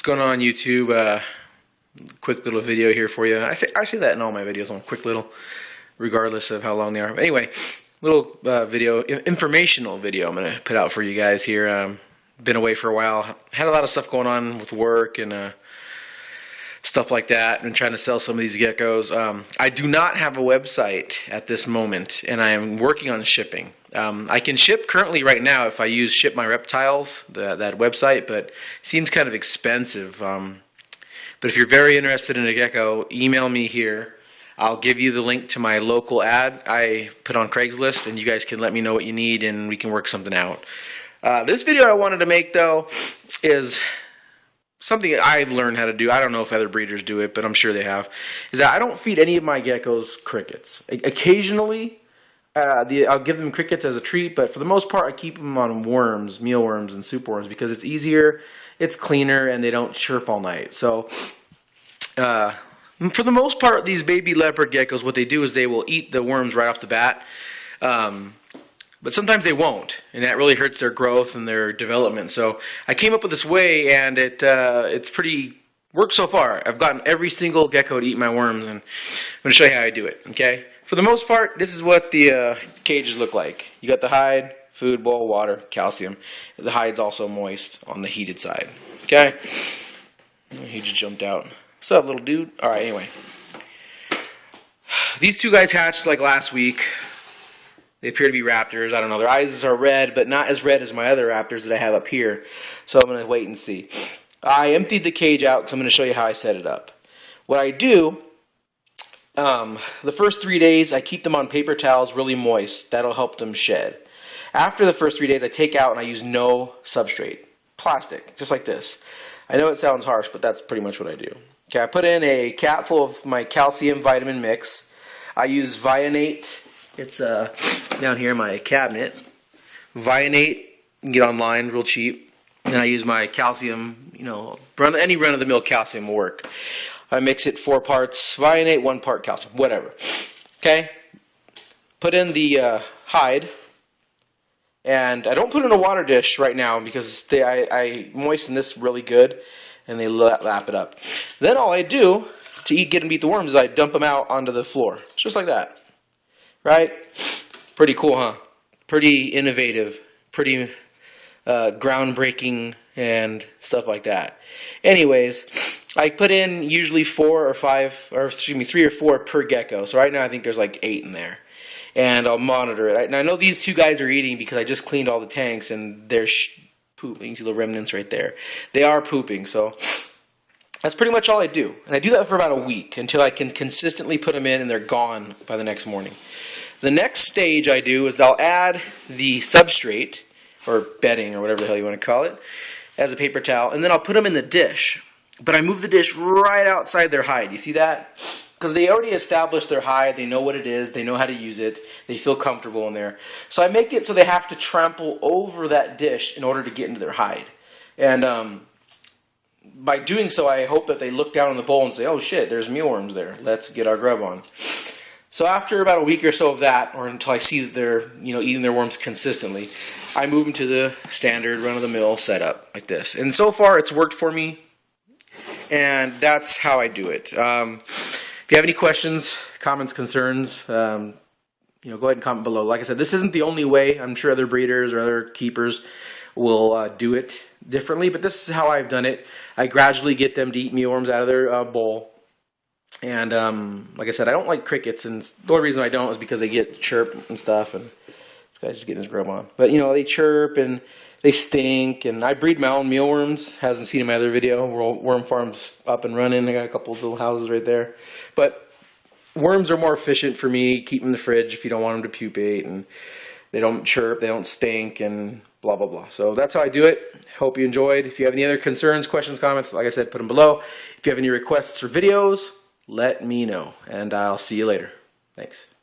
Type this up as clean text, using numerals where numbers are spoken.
going on YouTube? Quick little video here for you. I say that in all my videos, on quick little, regardless of how long they are. But anyway, little video, informational video I'm going to put out for you guys here. Been away for a while. Had a lot of stuff going on with work and stuff like that, and trying to sell some of these geckos. I do not have a website at this moment, and I am working on shipping. I can ship currently right now if I use Ship My Reptiles, that website, but it seems kind of expensive. But if you're very interested in a gecko, email me here. I'll give you the link to my local ad I put on Craigslist, and you guys can let me know what you need, and we can work something out. This video I wanted to make, though, is something I've learned how to do. I don't know if other breeders do it, but I'm sure they have. Is that I don't feed any of my geckos crickets. Occasionally, I'll give them crickets as a treat, but for the most part, I keep them on worms, mealworms, and soup worms because it's easier, it's cleaner, and they don't chirp all night. So, for the most part, these baby leopard geckos, what they do is they will eat the worms right off the bat. But sometimes they won't, and that really hurts their growth and their development. So I came up with this way, and it's pretty worked so far. I've gotten every single gecko to eat my worms, and I'm going to show you how I do it. Okay. For the most part, this is what the cages look like. You got the hide, food bowl, water, calcium. The hide's also moist on the heated side. Okay. He just jumped out. What's up, little dude? All right. Anyway, these two guys hatched like last week. They appear to be raptors. I don't know. Their eyes are red, but not as red as my other raptors that I have up here. So I'm going to wait and see. I emptied the cage out because I'm going to show you how I set it up. What I do, the first 3 days, I keep them on paper towels really moist. That'll help them shed. After the first 3 days, I take out and I use no substrate. Plastic, just like this. I know it sounds harsh, but that's pretty much what I do. Okay, I put in a cap full of my calcium vitamin mix. I use Vionate. It's down here in my cabinet. Vionate, you can get online real cheap. And I use my calcium, any run-of-the-mill calcium will work. I mix it 4 parts Vionate, 1 part calcium, whatever. Okay? Put in the hide. And I don't put in a water dish right now because I moisten this really good and they lap it up. Then all I do to get and beat the worms is I dump them out onto the floor. Just like that. Right? Pretty cool, huh? Pretty innovative, pretty groundbreaking and stuff like that. Anyways, I put in usually 3 or 4 per gecko. So right now I think there's like 8 in there. And I'll monitor it. And I know these two guys are eating because I just cleaned all the tanks and they're pooping. You see the remnants right there. They are pooping, so that's pretty much all I do. And I do that for about a week until I can consistently put them in and they're gone by the next morning. The next stage I do is I'll add the substrate, or bedding, or whatever the hell you want to call it, as a paper towel, and then I'll put them in the dish. But I move the dish right outside their hide. You see that? Because they already established their hide, they know what it is, they know how to use it, they feel comfortable in there. So I make it so they have to trample over that dish in order to get into their hide. And by doing so, I hope that they look down in the bowl and say, oh shit, there's mealworms there, let's get our grub on. So after about a week or so of that, or until I see that they're eating their worms consistently, I move them to the standard run-of-the-mill setup like this. And so far, it's worked for me, and that's how I do it. If you have any questions, comments, concerns, go ahead and comment below. Like I said, this isn't the only way. I'm sure other breeders or other keepers will do it differently, but this is how I've done it. I gradually get them to eat mealworms out of their bowl. And like I said, I don't like crickets, and the only reason I don't is because they get chirp and stuff, and this guy's just getting his grub on. But, they chirp, and they stink, and I breed my own mealworms. Hasn't seen in my other video. Worm farm's up and running. I got a couple of little houses right there. But worms are more efficient for me. Keep them in the fridge if you don't want them to pupate, and they don't chirp, they don't stink, and blah, blah, blah. So that's how I do it. Hope you enjoyed. If you have any other concerns, questions, comments, like I said, put them below. If you have any requests for videos, let me know, and I'll see you later. Thanks.